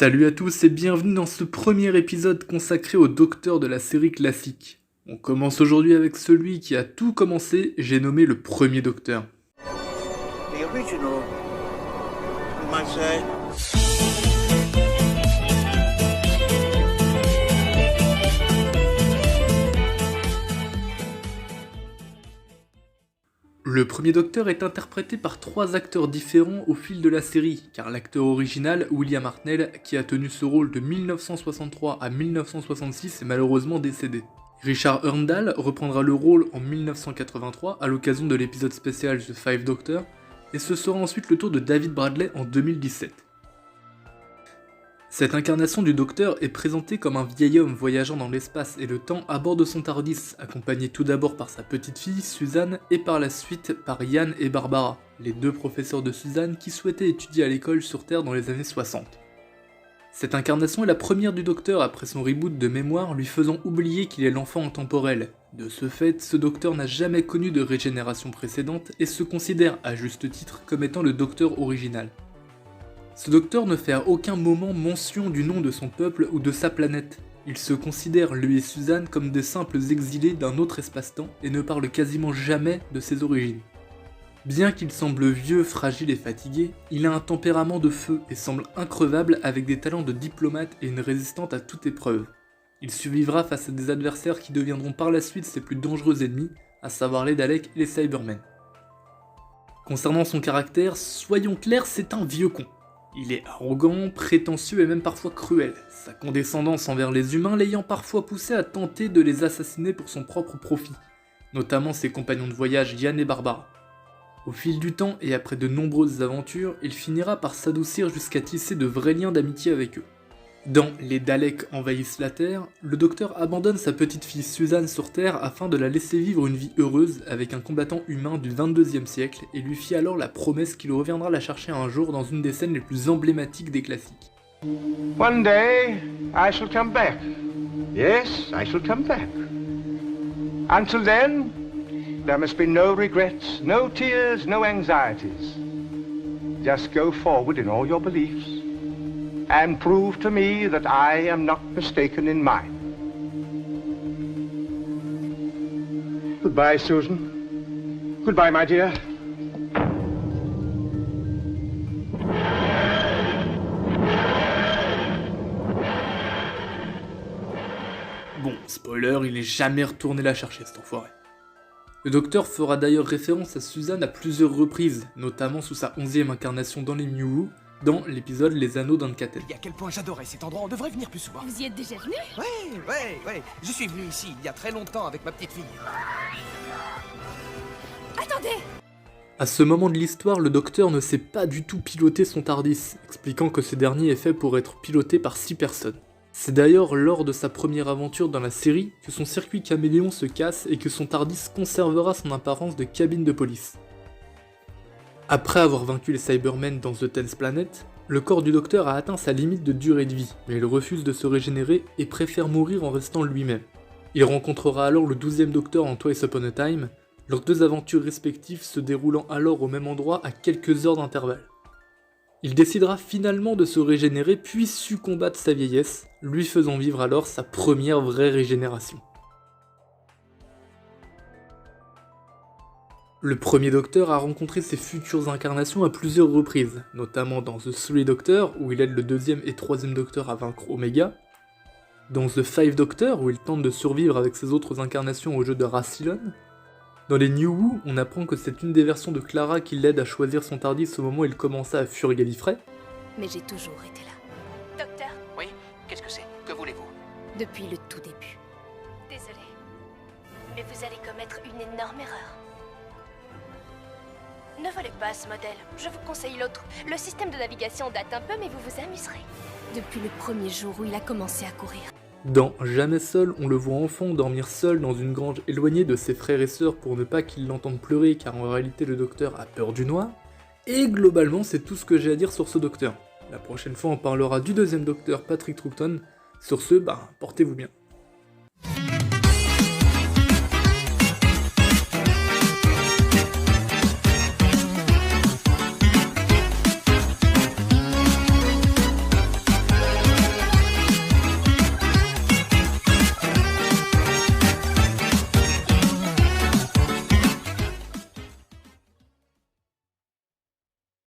Salut à tous et bienvenue dans ce premier épisode consacré au docteur de la série classique. On commence aujourd'hui avec celui qui a tout commencé, j'ai nommé le premier docteur. The original, you might say. Le premier docteur est interprété par 3 acteurs différents au fil de la série, car l'acteur original, William Hartnell, qui a tenu ce rôle de 1963 à 1966, est malheureusement décédé. Richard Hurndall reprendra le rôle en 1983 à l'occasion de l'épisode spécial The Five Doctors, et ce sera ensuite le tour de David Bradley en 2017. Cette incarnation du docteur est présentée comme un vieil homme voyageant dans l'espace et le temps à bord de son TARDIS, accompagné tout d'abord par sa petite fille, Suzanne, et par la suite par Ian et Barbara, les 2 professeurs de Suzanne qui souhaitaient étudier à l'école sur Terre dans les années 60. Cette incarnation est la première du docteur après son reboot de mémoire lui faisant oublier qu'il est l'enfant intemporel. De ce fait, ce docteur n'a jamais connu de régénération précédente et se considère, à juste titre, comme étant le docteur original. Ce docteur ne fait à aucun moment mention du nom de son peuple ou de sa planète. Il se considère, lui et Suzanne, comme des simples exilés d'un autre espace-temps et ne parle quasiment jamais de ses origines. Bien qu'il semble vieux, fragile et fatigué, il a un tempérament de feu et semble increvable avec des talents de diplomate et une résistance à toute épreuve. Il survivra face à des adversaires qui deviendront par la suite ses plus dangereux ennemis, à savoir les Daleks et les Cybermen. Concernant son caractère, soyons clairs, c'est un vieux con. Il est arrogant, prétentieux et même parfois cruel, sa condescendance envers les humains l'ayant parfois poussé à tenter de les assassiner pour son propre profit, notamment ses compagnons de voyage Ian et Barbara. Au fil du temps et après de nombreuses aventures, il finira par s'adoucir jusqu'à tisser de vrais liens d'amitié avec eux. Dans Les Daleks envahissent la Terre, le docteur abandonne sa petite fille Suzanne sur Terre afin de la laisser vivre une vie heureuse avec un combattant humain du 22e siècle et lui fit alors la promesse qu'il reviendra la chercher un jour dans une des scènes les plus emblématiques des classiques. One day, I shall come back. Yes, I shall come back. Until then, there must be no regrets, no tears, no anxieties. Just go forward in all your beliefs. And prove to me that I am not mistaken in mine. Goodbye, Susan. Goodbye, my dear. Bon, spoiler, il est jamais retourné la chercher cet enfoiré. Le docteur fera d'ailleurs référence à Suzanne à plusieurs reprises, notamment sous sa 11e incarnation dans les New Who, dans l'épisode Les Anneaux d'Ankaten. Et à quel point j'adorais cet endroit, on devrait venir plus souvent. Vous y êtes déjà venu? Ouais. Je suis venu ici il y a très longtemps avec ma petite fille. Attendez! À ce moment de l'histoire, le docteur ne sait pas du tout piloter son TARDIS, expliquant que ce dernier est fait pour être piloté par 6 personnes. C'est d'ailleurs lors de sa première aventure dans la série que son circuit caméléon se casse et que son TARDIS conservera son apparence de cabine de police. Après avoir vaincu les Cybermen dans The Tenth Planet, le corps du docteur a atteint sa limite de durée de vie, mais il refuse de se régénérer et préfère mourir en restant lui-même. Il rencontrera alors le 12e docteur en Twice Upon a Time, leurs 2 aventures respectives se déroulant alors au même endroit à quelques heures d'intervalle. Il décidera finalement de se régénérer puis succomba de sa vieillesse, lui faisant vivre alors sa première vraie régénération. Le premier docteur a rencontré ses futures incarnations à plusieurs reprises, notamment dans The Three Doctors, où il aide le 2e et 3e docteur à vaincre Omega, dans The Five Doctors, où il tente de survivre avec ses autres incarnations au jeu de Rassilon. Dans les New Who, on apprend que c'est une des versions de Clara qui l'aide à choisir son TARDIS au moment où il commença à fuir Gallifrey. Mais j'ai toujours été là. Docteur, Oui, qu'est-ce que c'est? Que voulez-vous? depuis le tout début. Désolée, mais vous allez commettre une énorme erreur. Ne volez pas ce modèle, je vous conseille l'autre. Le système de navigation date un peu, mais vous vous amuserez. Depuis le premier jour où il a commencé à courir. Dans Jamais seul, on le voit enfant dormir seul dans une grange éloignée de ses frères et sœurs pour ne pas qu'ils l'entendent pleurer car en réalité le docteur a peur du noir. Et globalement c'est tout ce que j'ai à dire sur ce docteur. La prochaine fois on parlera du 2e docteur Patrick Troughton. Sur ce, portez-vous bien.